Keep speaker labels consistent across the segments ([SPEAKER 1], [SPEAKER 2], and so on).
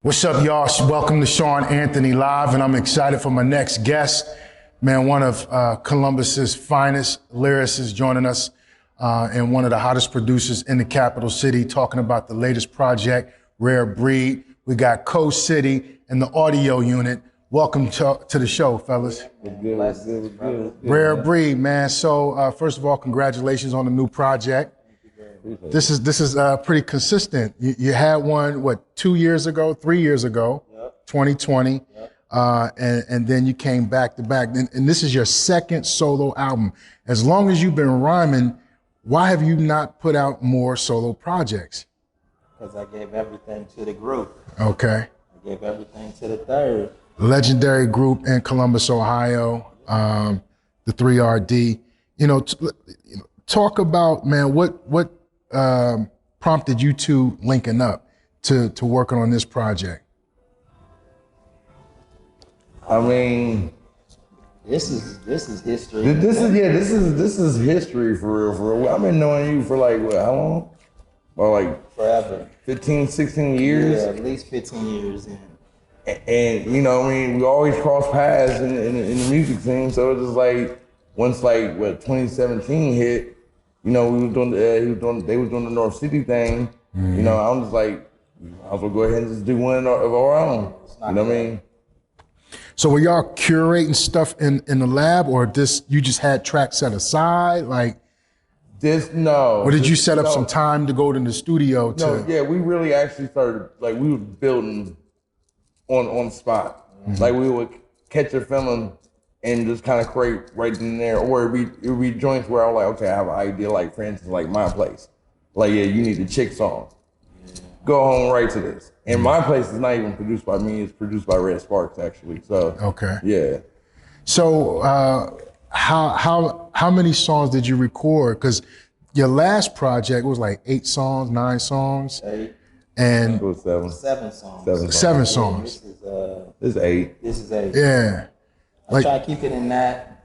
[SPEAKER 1] What's up, y'all? Welcome to Sean Anthony Live, and I'm excited for my next guest. Man, one of Columbus's finest lyricists joining us, and one of the hottest producers in the capital city, talking about the latest project, Rare Breed. We got CoCity and the audio unit. Welcome to the show, fellas.
[SPEAKER 2] Good.
[SPEAKER 1] Rare Breed, man. So first of all, congratulations on the new project. This is pretty consistent. You had one, 2 years ago, 3 years ago,
[SPEAKER 2] Yep.
[SPEAKER 1] 2020,
[SPEAKER 2] Yep.
[SPEAKER 1] and then you came back to back. And this is your second solo album. As long as you've been rhyming, why have you not put out more solo projects?
[SPEAKER 2] Because I gave everything to the group.
[SPEAKER 1] Okay.
[SPEAKER 2] I gave everything to the third.
[SPEAKER 1] Legendary group in Columbus, Ohio, the 3RD. Talk about, man, what prompted you two linking up to working on this project?
[SPEAKER 3] I mean,
[SPEAKER 2] This is history.
[SPEAKER 3] this is history for real. I've been knowing you for like what? How long? About like
[SPEAKER 2] Forever.
[SPEAKER 3] 15, 16 years.
[SPEAKER 2] Yeah, at least 15 years in.
[SPEAKER 3] And you know, I mean, we always cross paths in the music scene. So it was just like once 2017 hit. You know, they was doing the North City thing.
[SPEAKER 1] Mm-hmm.
[SPEAKER 3] You know, I'm just like, I was gonna go ahead and just do one of our own. You know what I mean?
[SPEAKER 1] So were y'all curating stuff in the lab, or you just had tracks set aside? Like,
[SPEAKER 3] No.
[SPEAKER 1] or did you set up some time to go to the studio to?
[SPEAKER 3] No, yeah, we really actually started, we were building on spot.
[SPEAKER 1] Mm-hmm.
[SPEAKER 3] Like we would catch a film and just kind of create right in there. Or it would be joints where I'm like, okay, I have an idea, like for instance, like My Place. Like, yeah, you need a chick song. Go home, write to this. And My Place is not even produced by me, it's produced by Red Sparks actually. So
[SPEAKER 1] Okay.
[SPEAKER 3] yeah.
[SPEAKER 1] So how many songs did you record? Because your last project was like 8 songs, 9 songs.
[SPEAKER 2] 8.
[SPEAKER 1] And
[SPEAKER 3] It was 7.
[SPEAKER 2] 7 songs.
[SPEAKER 1] 7 songs.
[SPEAKER 2] This is
[SPEAKER 3] This is 8.
[SPEAKER 2] This is 8.
[SPEAKER 1] Yeah.
[SPEAKER 2] I try to keep it in that.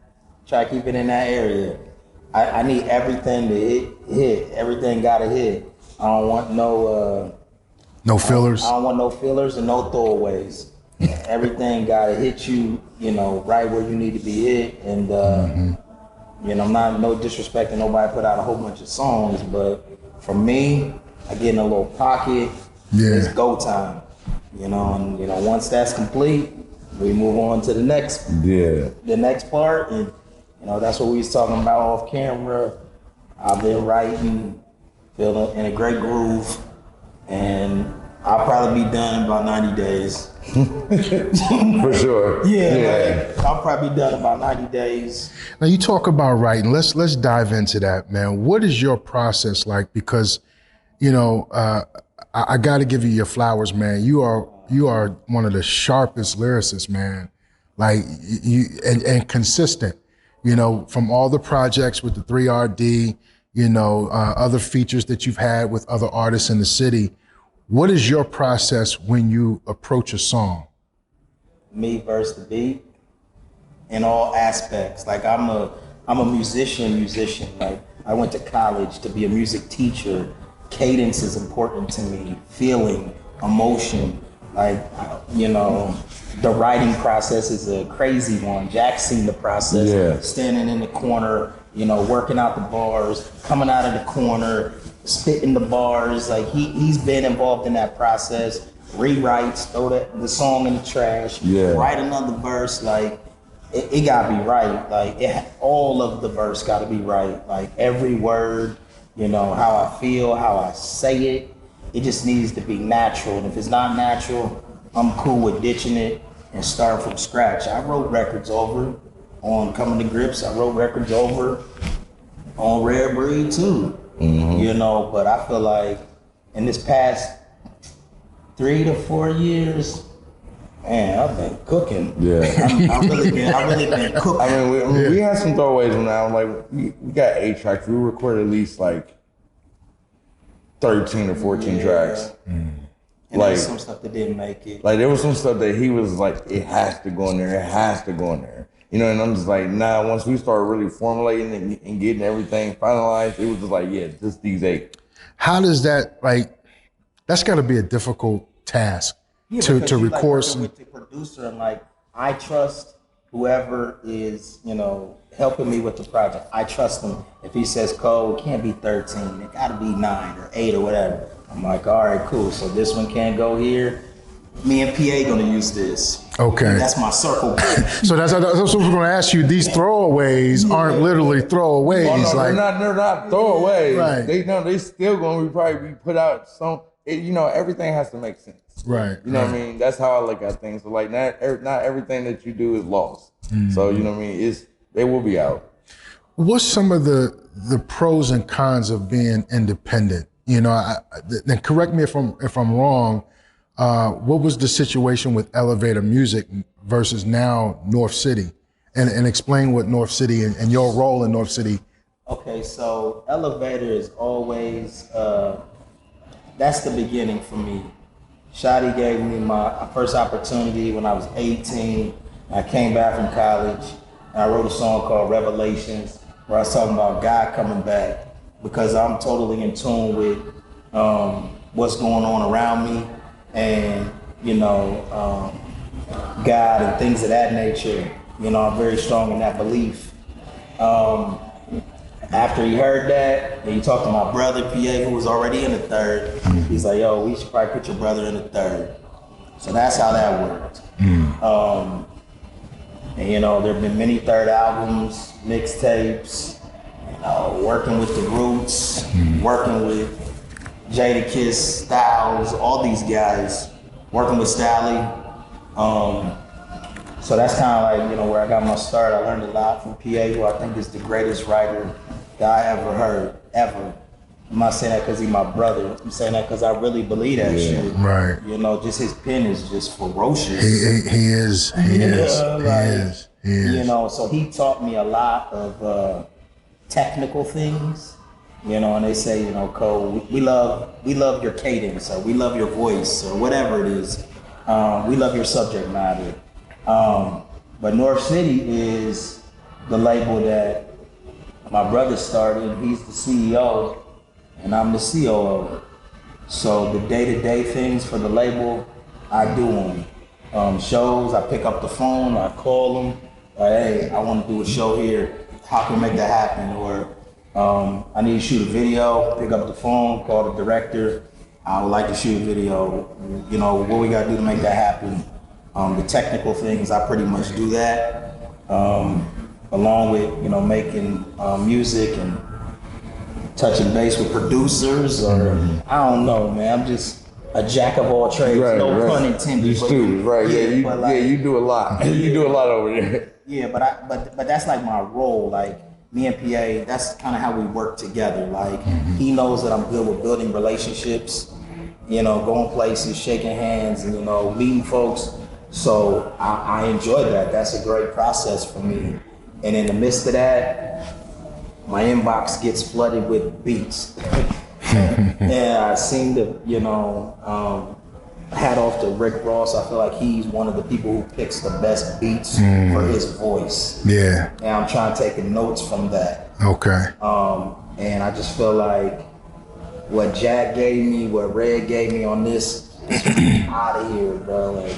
[SPEAKER 2] Area. I need everything to hit. Everything gotta hit. I don't want
[SPEAKER 1] No fillers.
[SPEAKER 2] I don't want no fillers and no throwaways. Everything gotta hit you, right where you need to be hit. And I'm not no disrespect to nobody put out a whole bunch of songs, but for me, I get in a little pocket.
[SPEAKER 1] Yeah.
[SPEAKER 2] It's go time. Once that's complete, we move on to the next part, and that's what we was talking about off camera. I've been writing, feeling in a great groove, and I'll probably be done in about 90 days.
[SPEAKER 3] For sure.
[SPEAKER 2] Yeah. I'll probably be done in about 90 days.
[SPEAKER 1] Now you talk about writing. Let's dive into that, man. What is your process like? Because, I got to give you your flowers, man. You are one of the sharpest lyricists, man. Like and consistent. From all the projects with the 3RD, other features that you've had with other artists in the city. What is your process when you approach a song?
[SPEAKER 2] Me versus the beat in all aspects. Like I'm a musician. Like I went to college to be a music teacher. Cadence is important to me. Feeling, emotion. Like, the writing process is a crazy one. Jack's seen the process.
[SPEAKER 3] Yeah.
[SPEAKER 2] Standing in the corner, working out the bars, coming out of the corner, spitting the bars. Like he's been involved in that process. Rewrites, throw the song in the trash, write another verse. Like it gotta be right. Like all of the verse gotta be right. Like every word, how I feel, how I say it. It just needs to be natural. And if it's not natural, I'm cool with ditching it and starting from scratch. I wrote records over on Coming to Grips. I wrote records over on Rare Breed too.
[SPEAKER 3] Mm-hmm.
[SPEAKER 2] But I feel like in this past 3 to 4 years, man, I've been cooking.
[SPEAKER 3] Yeah.
[SPEAKER 2] I really been cooking.
[SPEAKER 3] I mean, we had some throwaways when we got 8 tracks. We recorded at least 13 or 14 tracks.
[SPEAKER 2] And there's some stuff that didn't make it.
[SPEAKER 3] Like there was some stuff that he was like, it has to go in there, and I'm just like, nah, once we started really formulating and getting everything finalized, it was just like, yeah, just these 8.
[SPEAKER 1] How does that, that's gotta be a difficult task to
[SPEAKER 2] because you like
[SPEAKER 1] record
[SPEAKER 2] working
[SPEAKER 1] some.
[SPEAKER 2] with the producer, and like I trust whoever is, helping me with the project. I trust him. If he says code, it can't be 13, it gotta be 9 or 8 or whatever. I'm like, all right, cool. So this one can't go here. Me and PA gonna use this.
[SPEAKER 1] Okay.
[SPEAKER 2] And that's my circle.
[SPEAKER 1] So that's what I was going to ask you. These throwaways aren't literally throwaways.
[SPEAKER 3] Oh, no,
[SPEAKER 1] like
[SPEAKER 3] they're not throwaways.
[SPEAKER 1] Right.
[SPEAKER 3] They still gonna probably be put out some. Everything has to make sense.
[SPEAKER 1] Right.
[SPEAKER 3] You know what I mean? That's how I look at things. So like, not everything that you do is lost. So you know what I mean? They will be out.
[SPEAKER 1] What's some of the pros and cons of being independent? And correct me if I'm wrong. What was the situation with Elevator Music versus now North City? And explain what North City and your role in North City.
[SPEAKER 2] Okay, so Elevator is always, that's the beginning for me. Shotty gave me my first opportunity when I was 18. I came back from college and I wrote a song called Revelations, where I was talking about God coming back, because I'm totally in tune with what's going on around me, and God and things of that nature. I'm very strong in that belief. After he heard that, and he talked to my brother PA, who was already in the third. He's like, yo, we should probably put your brother in the third. So that's how that worked. And there have been many third albums, mixtapes, working with the Roots, working with Jadakiss, Styles, all these guys, working with Stally. So that's kind of like, where I got my start. I learned a lot from PA, who I think is the greatest writer that I ever heard, ever. I'm not saying that because he's my brother. I'm saying that because I really believe that shit.
[SPEAKER 1] Right.
[SPEAKER 2] Just his pen is just ferocious.
[SPEAKER 1] He is.
[SPEAKER 2] So he taught me a lot of technical things. And they say, Cole, we love your cadence, or we love your voice, or whatever it is. We love your subject matter. But North City is the label that my brother started. He's the CEO, and I'm the COO. So the day-to-day things for the label, I do them. Shows, I pick up the phone, I call them. Like, hey, I want to do a show here. How can we make that happen? Or I need to shoot a video. Pick up the phone, call the director. I would like to shoot a video. What we got to do to make that happen. The technical things, I pretty much do that. Along with, making music and touching base with producers, or I don't know, man. I'm just a jack of all trades.
[SPEAKER 3] Right,
[SPEAKER 2] no
[SPEAKER 3] right.
[SPEAKER 2] pun intended.
[SPEAKER 3] You student, right? Yeah, you do a lot. You do a lot over there.
[SPEAKER 2] Yeah, but that's like my role. Like me and PA, that's kind of how we work together. Like he knows that I'm good with building relationships, going places, shaking hands, and meeting folks. So I enjoy that. That's a great process for me. And in the midst of that, my inbox gets flooded with beats. And I seem to, hat off to Rick Ross. I feel like he's one of the people who picks the best beats for his voice.
[SPEAKER 1] Yeah.
[SPEAKER 2] And I'm trying to take notes from that.
[SPEAKER 1] Okay.
[SPEAKER 2] And I just feel like what Jack gave me, what Red gave me on this out of here, bro. Like,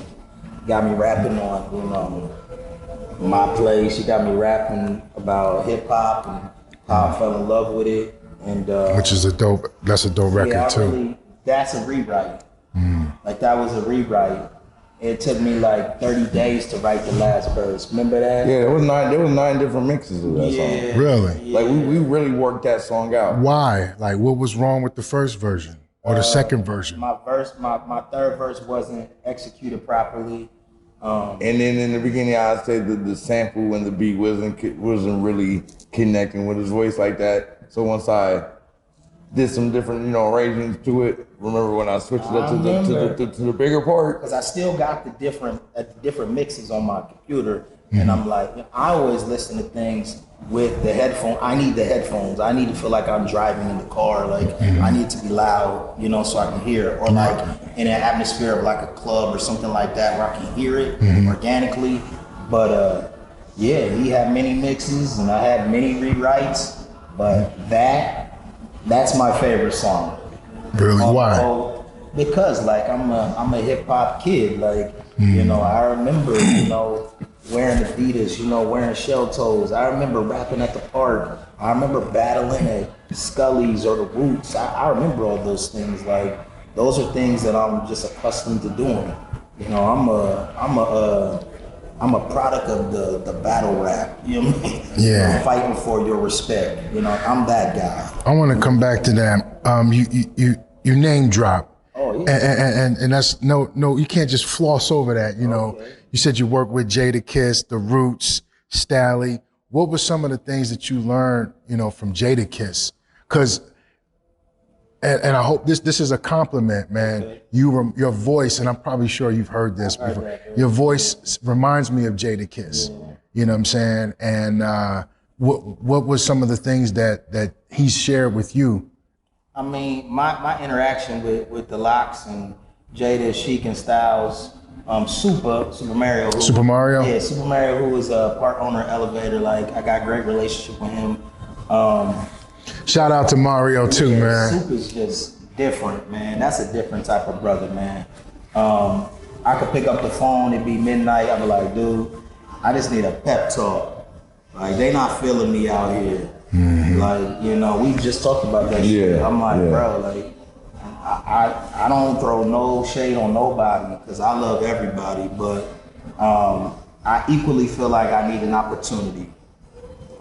[SPEAKER 2] got me rapping on, my place. She got me rapping about hip hop and how I fell in love with it. And
[SPEAKER 1] which is that's a dope record too.
[SPEAKER 2] That's a rewrite. Like that was a rewrite. It took me like 30 days to write the last verse. Remember that?
[SPEAKER 3] Yeah, there was 9 different mixes of that song.
[SPEAKER 1] Really?
[SPEAKER 2] Yeah.
[SPEAKER 3] Like we really worked that song out.
[SPEAKER 1] Why? Like what was wrong with the first version or the second version?
[SPEAKER 2] My third verse wasn't executed properly.
[SPEAKER 3] And then in the beginning, I'd say the sample and the beat wasn't really connecting with his voice like that. So once I did some different, arrangements to it, remember when I switched it up to the bigger part?
[SPEAKER 2] Because I still got the different mixes on my computer, and I'm like, I always listen to things with the headphone. I need the headphones. I need to feel like I'm driving in the car. Like I need to be loud, so I can hear it. Or like in an atmosphere of like a club or something like that where I can hear it organically. But yeah, he had many mixes and I had many rewrites. But that's my favorite song.
[SPEAKER 1] Really? Why?
[SPEAKER 2] because like I'm a hip hop kid. Like, you know, I remember, you know, wearing Adidas, you know, wearing shell toes. I remember rapping at the park. I remember battling at Scully's or the Roots. I remember all those things. Like, those are things that I'm just accustomed to doing. You know, I'm a product of the battle rap. You know what I mean?
[SPEAKER 1] Yeah.
[SPEAKER 2] I'm fighting for your respect. You know, I'm that guy.
[SPEAKER 1] I want to come back to that. You name drop.
[SPEAKER 2] Oh yeah.
[SPEAKER 1] And that's no, you can't just floss over that. You know, you said you worked with Jadakiss, the Roots, Stally. What were some of the things that you learned, you know, from Jadakiss? Because, and I hope this is a compliment, man. Okay. Your voice, and I'm probably sure you've heard this before. Your voice reminds me of Jadakiss. Yeah. You know what I'm saying? And what was some of the things that he shared with you?
[SPEAKER 2] I mean, my interaction with the Locks and Jada, Chic, and Styles, Super Mario.
[SPEAKER 1] Super Mario?
[SPEAKER 2] Yeah, Super Mario, who was a part owner Elevator. Like, I got a great relationship with him.
[SPEAKER 1] Shout out to Mario too, man.
[SPEAKER 2] Super's just different, man. That's a different type of brother, man. I could pick up the phone, it'd be midnight, I'd be like, dude, I just need a pep talk. Like, they not feeling me out here. Mm-hmm. Like, you know, we just talked about that shit. I'm like, bro, like, I don't throw no shade on nobody because I love everybody, but I equally feel like I need an opportunity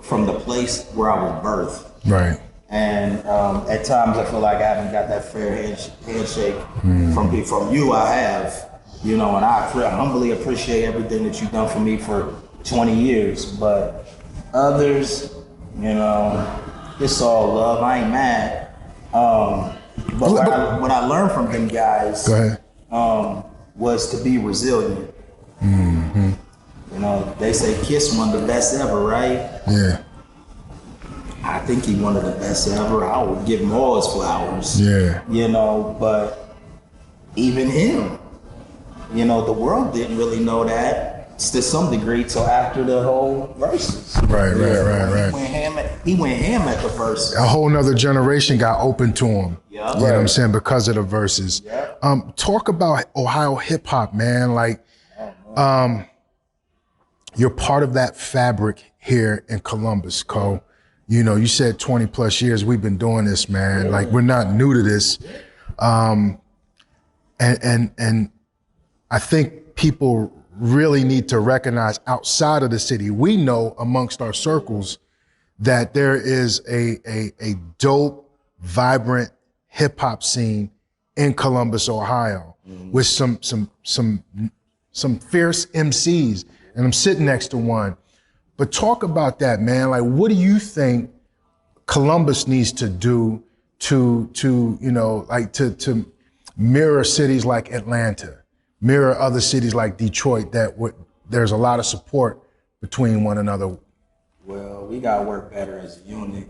[SPEAKER 2] from the place where I was birthed.
[SPEAKER 1] Right.
[SPEAKER 2] And at times I feel like I haven't got that fair handshake from you. I have, you know, and I humbly appreciate everything that you've done for me for 20 years. But others, you know, it's all love. I ain't mad. But what I learned from them guys was to be resilient. Mm-hmm. You know, they say Kiss one of the best ever, right?
[SPEAKER 1] Yeah.
[SPEAKER 2] I think he one of the best ever. I would give him all his flowers.
[SPEAKER 1] Yeah.
[SPEAKER 2] You know, but even him, you know, the world didn't really know that to some degree till after the whole verses.
[SPEAKER 1] Right.
[SPEAKER 2] He went ham at the verses.
[SPEAKER 1] A whole nother generation got open to him.
[SPEAKER 2] Yeah.
[SPEAKER 1] You know what I'm saying? Because of the verses.
[SPEAKER 2] Yeah.
[SPEAKER 1] Talk about Ohio hip hop, man. Like, you're part of that fabric here in Columbus, Co. You know, you said 20 plus years we've been doing this, man. Yeah. Like, we're not new to this. And I think people really need to recognize outside of the city, we know amongst our circles that there is a dope, vibrant hip hop scene in Columbus, Ohio, with some fierce MCs, and I'm sitting next to one. But talk about that, man. Like, what do you think Columbus needs to do to you know, like to mirror cities like Atlanta, mirror other cities like Detroit there's a lot of support between one another?
[SPEAKER 2] Well, we gotta work better as a unit.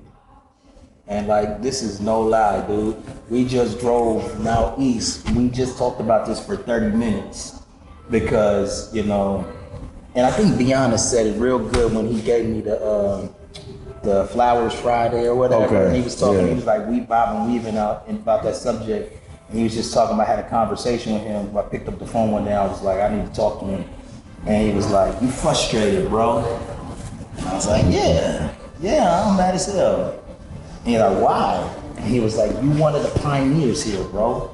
[SPEAKER 2] And like, this is no lie, dude. We just drove now east. We just talked about this for 30 minutes because, you know, and I think Beyonce said it real good when he gave me the Flowers Friday or whatever. Okay. And he was talking, he was like, we bobbing, weaving out about that subject. And he was just talking about, I had a conversation with him. I picked up the phone one day, I was like, I need to talk to him. And he was like, you frustrated, bro. And I was like, yeah, I'm mad as hell. And he's like, why? And he was like, you one of the pioneers here, bro.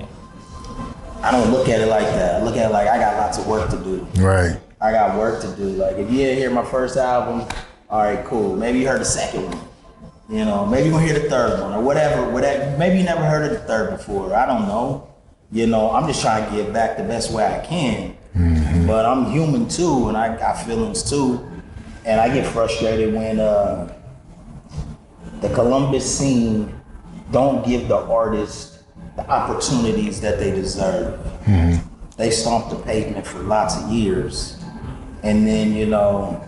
[SPEAKER 2] I don't look at it like that. I look at it like I got lots of work to do.
[SPEAKER 1] Right.
[SPEAKER 2] I got work to do. Like, if you didn't hear my first album, all right, cool. Maybe you heard the second one. You know, maybe you're gonna hear the third one or whatever. Maybe you never heard of the third before. I don't know. You know, I'm just trying to give back the best way I can. Mm-hmm. But I'm human too, and I got feelings too. And I get frustrated when the Columbus scene don't give the artists the opportunities that they deserve. Mm-hmm. They stomp the pavement for lots of years. And then, you know,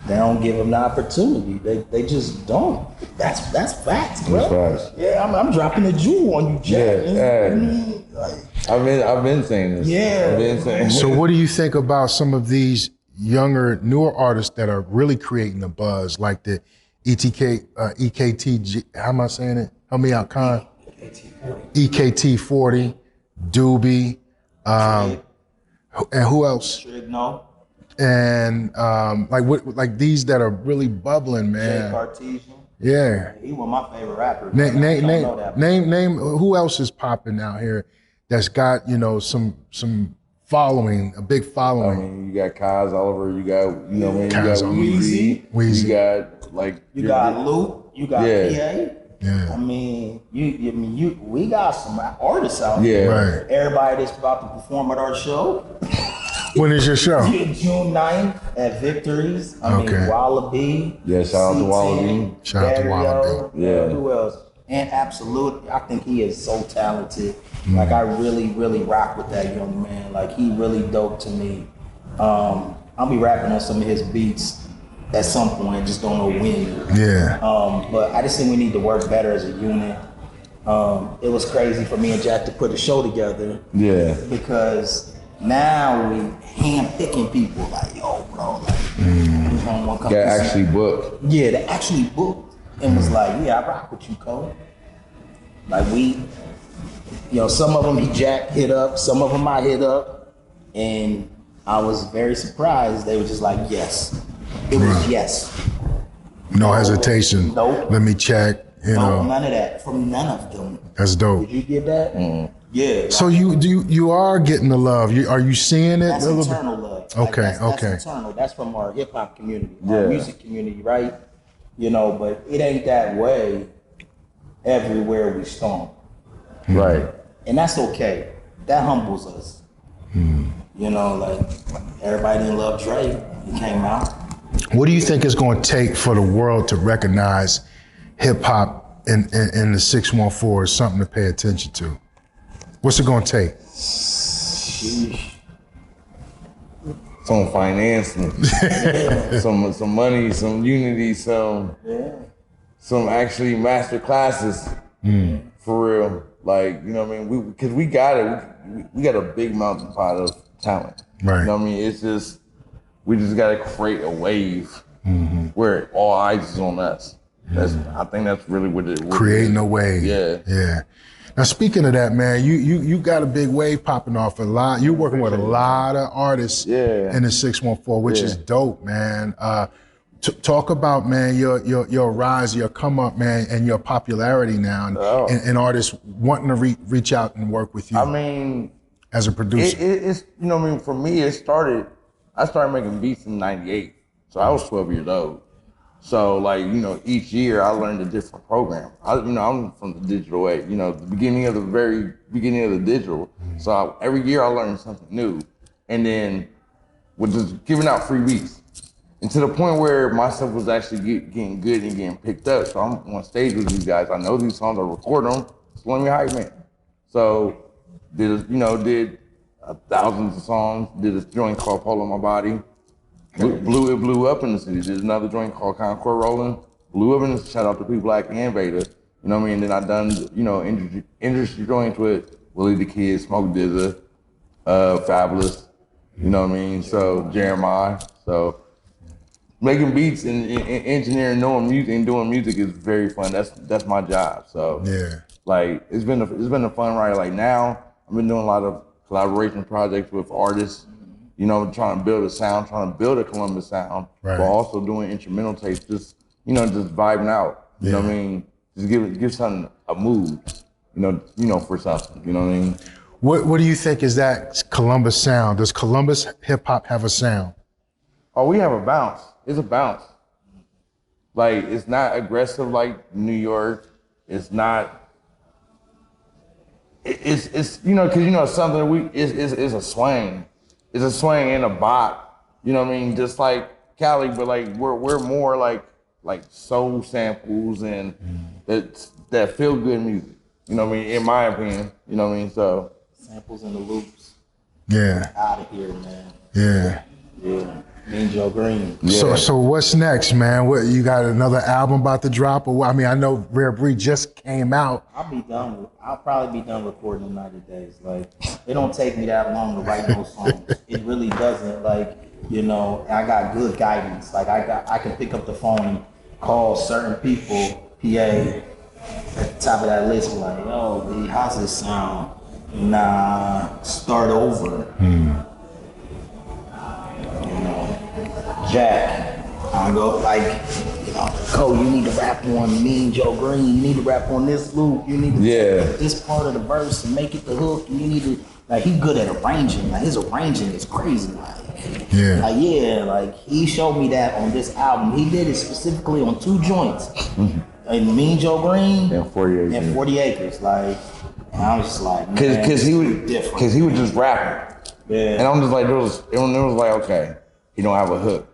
[SPEAKER 2] they don't give them the opportunity. They just don't. That's facts, bro. That's facts. Yeah, I'm dropping a jewel on you, Jack.
[SPEAKER 3] I've been saying this.
[SPEAKER 2] Yeah.
[SPEAKER 3] I've been saying this.
[SPEAKER 1] So what do you think about some of these younger, newer artists that are really creating the buzz, like the EKT, how am I saying it? Help me out, Khan. EKT 40. Doobie,
[SPEAKER 2] Trig,
[SPEAKER 1] and who else?
[SPEAKER 2] Trig, no.
[SPEAKER 1] And like these that are really bubbling,
[SPEAKER 2] Jay
[SPEAKER 1] man.
[SPEAKER 2] Cartesian.
[SPEAKER 1] Yeah.
[SPEAKER 2] He was my favorite rapper.
[SPEAKER 1] Name who else is popping out here that's got, you know, some following, a big
[SPEAKER 3] I
[SPEAKER 1] following.
[SPEAKER 3] mean, you got Kaz Oliver, you got, you know what I mean, you
[SPEAKER 1] Kaz
[SPEAKER 3] got
[SPEAKER 1] Oliver.
[SPEAKER 3] Weezy, you got like
[SPEAKER 2] You got Luke, you got
[SPEAKER 3] Yeah.
[SPEAKER 2] PA.
[SPEAKER 1] Yeah.
[SPEAKER 2] I mean, we got some artists out
[SPEAKER 3] Yeah.
[SPEAKER 2] there.
[SPEAKER 1] Right.
[SPEAKER 2] Everybody that's about to perform at our show.
[SPEAKER 1] When is your show?
[SPEAKER 2] June 9th at Victories. I mean,
[SPEAKER 1] Okay.
[SPEAKER 2] Wallaby.
[SPEAKER 3] Yeah, shout out to
[SPEAKER 2] C10,
[SPEAKER 3] Wallaby.
[SPEAKER 1] Shout out to
[SPEAKER 2] Dario,
[SPEAKER 1] Wallaby.
[SPEAKER 3] Yeah.
[SPEAKER 2] Who else? And Absolute. I think he is so talented. Like, I really, really rock with that young man. Like, he really dope to me. I'll be rapping on some of his beats at some point. Just don't know when.
[SPEAKER 1] Yeah.
[SPEAKER 2] But I just think we need to work better as a unit. It was crazy for me and Jack to put a show together.
[SPEAKER 3] Yeah.
[SPEAKER 2] Because now we hand-picking people, like, yo, bro, like, who's gonna want to come
[SPEAKER 3] Got
[SPEAKER 2] to see-
[SPEAKER 3] actually booked.
[SPEAKER 2] Yeah, they actually booked and was like, yeah, I rock with you, Cole. Like, we, you know, some of them Jack hit up, some of them I hit up, and I was very surprised. They were just like, yes. It was yes.
[SPEAKER 1] No hesitation.
[SPEAKER 2] Nope.
[SPEAKER 1] Let me check, you
[SPEAKER 2] No,
[SPEAKER 1] know.
[SPEAKER 2] none of that from none of them.
[SPEAKER 1] That's dope.
[SPEAKER 2] Did you get that? Yeah.
[SPEAKER 1] So you are getting the love. Are you seeing it?
[SPEAKER 2] That's
[SPEAKER 1] a little bit?
[SPEAKER 2] internal love.
[SPEAKER 1] Okay,
[SPEAKER 2] that's
[SPEAKER 1] okay.
[SPEAKER 2] internal. That's from our hip hop community,
[SPEAKER 3] Yeah.
[SPEAKER 2] our music community, right? You know, but it ain't that way everywhere we storm.
[SPEAKER 3] Right.
[SPEAKER 2] And that's okay. That humbles us. You know, like, everybody didn't love Dre. He came out.
[SPEAKER 1] What do you think it's going to take for the world to recognize hip hop in the 614 as something to pay attention to? What's it going to take?
[SPEAKER 2] Sheesh.
[SPEAKER 3] Some financing, some money, some unity, some actually master classes for real. Like, you know what I mean? Because we got it. We got a big melting pot of talent.
[SPEAKER 1] Right.
[SPEAKER 3] You know what I mean? It's just, we just got to create a wave where all eyes is on us. I think that's really what it is.
[SPEAKER 1] Creating a wave.
[SPEAKER 3] Yeah.
[SPEAKER 1] Yeah. Now, speaking of that, man, you got a big wave popping off a lot. You're working with a lot of artists in the 614, which is dope, man. Talk about, man, your rise, your come up, man, and your popularity now, and artists wanting to reach out and work with you.
[SPEAKER 3] I mean,
[SPEAKER 1] as a producer,
[SPEAKER 3] it's, you know what I mean. For me, I started making beats in '98, so I was 12 years old. So, like, you know, each year I learned a different program. I'm from the digital age, you know, the very beginning of the digital. So every year I learned something new, and then with just giving out free beats. And to the point where my stuff was actually getting good and getting picked up. So I'm on stage with these guys. I know these songs. I record them. So let me hype man. So did thousands of songs. Did a joint called "Pole on My Body." It blew up in the city. Did another joint called "Concord Rolling." Blew up in the city. Shout out to P Black and Vader. You know what I mean? Then I done, you know, industry joints with Willie the Kid, Smoke DZA, Fabulous. You know what I mean? So Jeremiah. So making beats and engineering, knowing music and doing music is very fun. That's my job. So
[SPEAKER 1] yeah,
[SPEAKER 3] like it's been a fun ride. Like now I've been doing a lot of collaboration projects with artists. You know, trying to build a sound, trying to build a Columbus sound, but also doing instrumental tapes. Just vibing out. You know what I mean? Just give something a mood. You know, for something. You know what I mean?
[SPEAKER 1] What do you think is that Columbus sound? Does Columbus hip hop have a sound?
[SPEAKER 3] Oh, we have a bounce. It's a bounce. Like, it's not aggressive like New York. It's not. It's you know, because you know something it's a swing. It's a swing and a bop. You know what I mean? Just like Cali, but like we're more like soul samples and that feel good music. You know what I mean? In my opinion. You know what I mean? So
[SPEAKER 2] samples and the loops.
[SPEAKER 1] Yeah.
[SPEAKER 2] Out of here, man.
[SPEAKER 1] Yeah.
[SPEAKER 2] Yeah. Me and Joe Green.
[SPEAKER 1] Yeah. So what's next, man? What, you got another album about to drop? Or I mean, I know Rare Breed just came out.
[SPEAKER 2] I'll probably be done recording in 90 days. Like, it don't take me that long to write those songs. It really doesn't. Like, you know, I got good guidance. Like, I can pick up the phone and call certain people, PA, at the top of that list, like, yo, B, how's this sound? Nah, start over. You know, Jack, I go like, you know, Cole, you need to rap on Mean Joe Green. You need to rap on this loop. You need to take this part of the verse and make it the hook. You need to, like, he good at arranging. Like, his arranging is crazy. Like he showed me that on this album. He did it specifically on 2 joints. And Mean Joe Green
[SPEAKER 3] and 40
[SPEAKER 2] Acres. Like, and I was just like,
[SPEAKER 3] because he was just rapping.
[SPEAKER 2] Yeah.
[SPEAKER 3] And I'm just like, it was like, okay, he don't have a hook.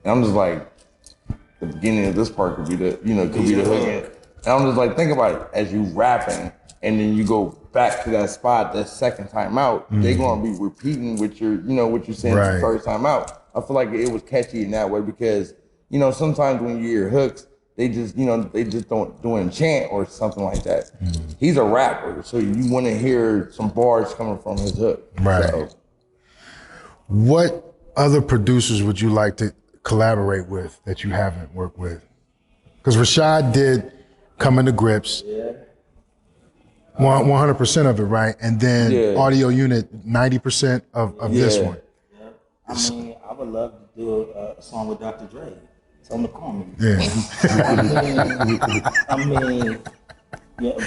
[SPEAKER 3] And I'm just like, the beginning of this part could be the hook. And I'm just like, think about it, as you rapping, and then you go back to that spot that second time out, they're gonna be repeating what you're saying the first time out. I feel like it was catchy in that way because, you know, sometimes when you hear hooks, they just don't do a chant or something like that. He's a rapper, so you want to hear some bars coming from his hook.
[SPEAKER 1] Right. So. What other producers would you like to collaborate with that you haven't worked with? Because Rashad did Coming to Grips. 100% of it, right? And then Audio Unit, 90% of this one.
[SPEAKER 2] I mean, I would love to do a song with Dr. Dre. Tell him to call me. I mean,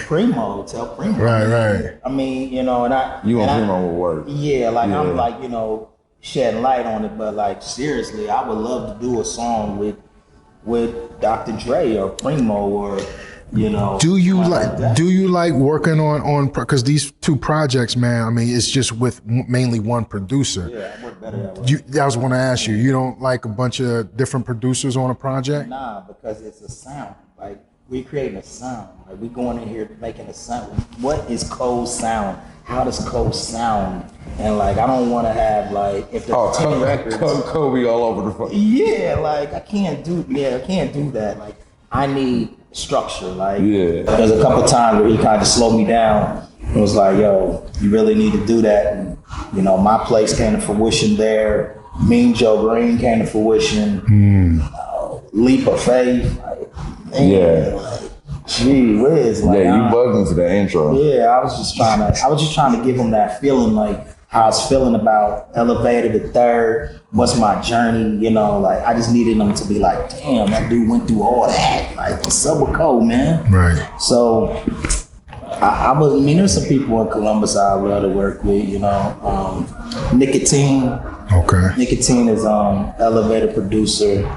[SPEAKER 2] Primo, tell Primo.
[SPEAKER 1] Right.
[SPEAKER 2] I mean, you know, and
[SPEAKER 3] Primo will work.
[SPEAKER 2] Yeah, like I'm like, you know, shedding light on it, but like seriously, I would love to do a song with Dr. Dre or Primo or, you know.
[SPEAKER 1] Do you like working on because these 2 projects, man, I mean, it's just with mainly one producer.
[SPEAKER 2] Yeah, I work better that way.
[SPEAKER 1] I was going to ask you don't like a bunch of different producers on a project?
[SPEAKER 2] Nah, because it's a sound. Like, we're creating a sound. Like, we going in here making a sound. What is Cole's sound? How does Cole sound? And like, I don't want to have like, if there's 10 records.
[SPEAKER 3] Kobe all over the fucking.
[SPEAKER 2] Yeah, like I can't do that. Like, I need structure. Like, there's a couple times where he kind of slowed me down and was like, yo, you really need to do that. And, you know, my place came to fruition there. Mean Joe Green came to fruition. Leap of Faith. Like, man, like, gee whiz. Like,
[SPEAKER 3] you bugged into the intro.
[SPEAKER 2] Yeah, I was just trying to give him that feeling, like how I was feeling about Elevator to Third. What's my journey? You know, like I just needed him to be like, damn, that dude went through all that. Like, what's up with Cole, man? Right. So I mean, there's some people in Columbus I love to work with. You know, Nicotine. Okay. Nicotine is Elevator producer.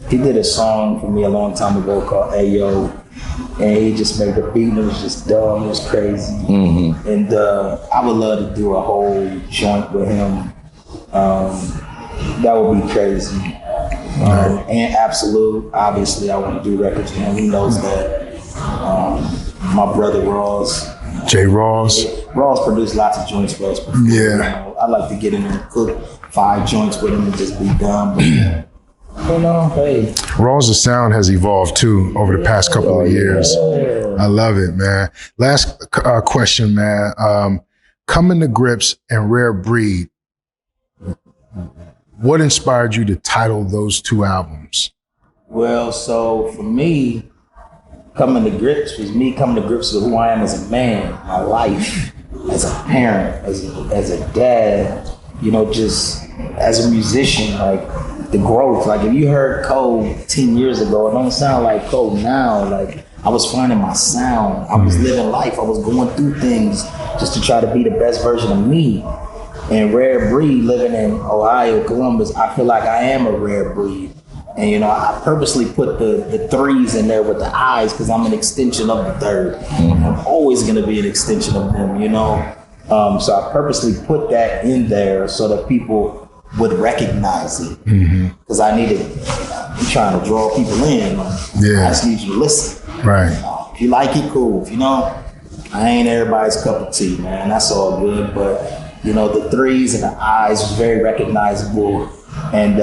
[SPEAKER 2] He did a song for me a long time ago called Ayo, and he just made the beat and it was just dumb, it was crazy. And I would love to do a whole joint with him. That would be crazy. And Absolute, obviously I want to do records with him, he knows that. My brother Ross.
[SPEAKER 1] Jay Ross.
[SPEAKER 2] Ross produced lots of joints for us before. Yeah. You know, I like to get in there and cook 5 joints with him and just be done. But, you know, hey.
[SPEAKER 1] Raw's sound has evolved too over the past couple of years. I love it, man. Last question, man. Coming to Grips and Rare Breed. What inspired you to title those 2 albums?
[SPEAKER 2] Well, so for me, Coming to Grips was me coming to grips with who I am as a man, my life, as a parent, as a dad, you know, just as a musician, like the growth. Like if you heard Cole 10 years ago, it don't sound like Cole now. Like I was finding my sound. I was living life. I was going through things just to try to be the best version of me. And Rare Breed, living in Ohio, Columbus, I feel like I am a rare breed. And you know, I purposely put the 3s in there with the I's because I'm an extension of the 3rd. I'm always gonna be an extension of them, you know? So I purposely put that in there so that people would recognize it. Because I needed, I'm trying to draw people in. I just need you to listen. Right. If you like it, cool. If you don't, I ain't everybody's cup of tea, man. That's all good. But, you know, the 3s and the I's was very recognizable. And,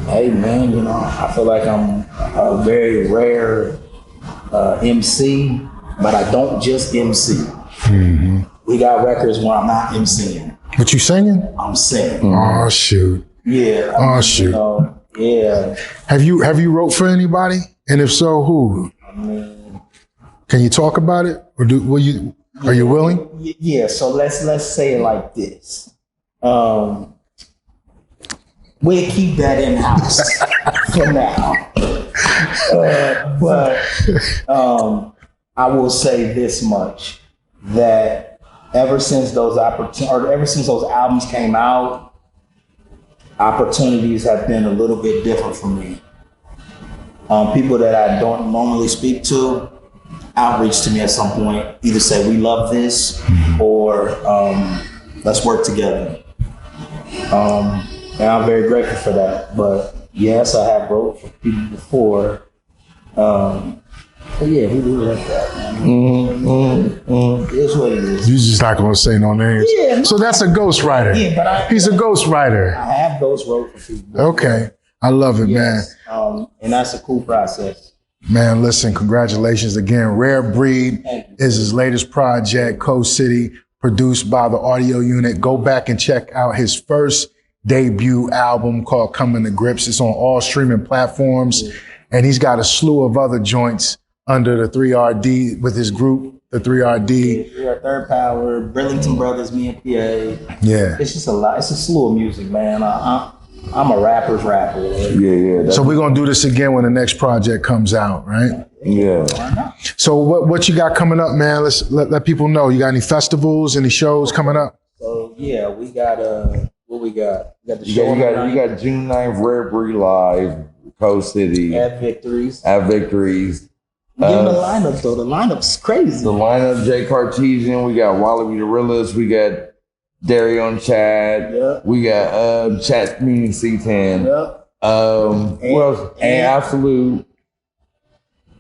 [SPEAKER 2] hey, man, you know, I feel like I'm a very rare MC, but I don't just MC. We got records where I'm not MCing.
[SPEAKER 1] But you singing?
[SPEAKER 2] I'm singing.
[SPEAKER 1] Oh, shoot.
[SPEAKER 2] Yeah.
[SPEAKER 1] Oh, shoot. You know,
[SPEAKER 2] yeah.
[SPEAKER 1] Have you wrote for anybody? And if so, who?
[SPEAKER 2] I mean,
[SPEAKER 1] Can you talk about it, or are you willing?
[SPEAKER 2] Yeah. So let's say it like this. We'll keep that in house for now. But I will say this much: that ever since those albums came out, opportunities have been a little bit different for me. People that I don't normally speak to outreach to me at some point, either say we love this or let's work together. And I'm very grateful for that. But yes, I have wrote for people before. But yeah, we leave it at that, man. It's what it is.
[SPEAKER 1] You're just not gonna say no names.
[SPEAKER 2] Yeah, no.
[SPEAKER 1] So that's a ghostwriter.
[SPEAKER 2] Yeah, but
[SPEAKER 1] he's a ghostwriter.
[SPEAKER 2] I have ghost wrote for people.
[SPEAKER 1] Okay, I love it,
[SPEAKER 2] yes. Man. And that's a cool process.
[SPEAKER 1] Man, listen, congratulations again. Rare Breed is his latest project, CoCity, produced by the Audio Unit. Go back and check out his first debut album called Coming to Grips. It's on all streaming platforms. Yeah. And he's got a slew of other joints under the 3RD with his group, the 3RD.
[SPEAKER 2] Yeah, Third Power, Burlington Brothers, me and PA.
[SPEAKER 1] Yeah.
[SPEAKER 2] It's just a lot. It's a slew of music, man. I'm a rapper's rapper. Right?
[SPEAKER 3] Yeah.
[SPEAKER 1] So we're going to do this again when the next project comes out, right?
[SPEAKER 3] Yeah.
[SPEAKER 1] So what you got coming up, man? Let's let people know. You got any festivals, any shows coming up?
[SPEAKER 2] So yeah, we got what we got? We got the show.
[SPEAKER 3] You got June 9th, Rare Breed Live, CoCity.
[SPEAKER 2] At Victories.
[SPEAKER 3] Give
[SPEAKER 2] the lineup though. The lineup's crazy.
[SPEAKER 3] The lineup: Jay Cartesian. We got Wallaby the Realist. We got Darion Chad.
[SPEAKER 2] Yep.
[SPEAKER 3] We got Chat Community C10.
[SPEAKER 2] Yep.
[SPEAKER 3] What else? And Absolute.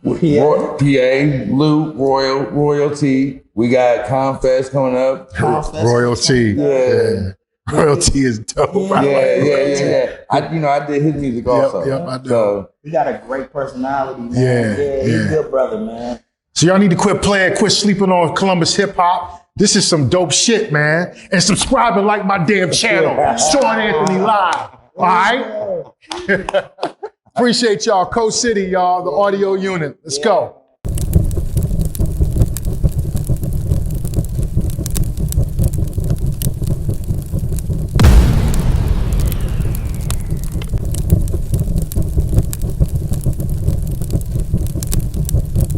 [SPEAKER 3] PA, Loop, Royalty. We got Confest coming up.
[SPEAKER 1] Royalty.
[SPEAKER 3] Yeah.
[SPEAKER 1] Royalty is dope.
[SPEAKER 3] Yeah. I did his music also.
[SPEAKER 1] Yep, I do.
[SPEAKER 3] So,
[SPEAKER 2] he got a great personality, man.
[SPEAKER 1] Yeah.
[SPEAKER 2] He's a good brother, man.
[SPEAKER 1] So y'all need to quit sleeping on Columbus hip hop. This is some dope shit, man. And subscribe and like my damn channel, Sean Anthony Live. All right? Appreciate y'all. CoCity, y'all, the Audio Unit. Let's go.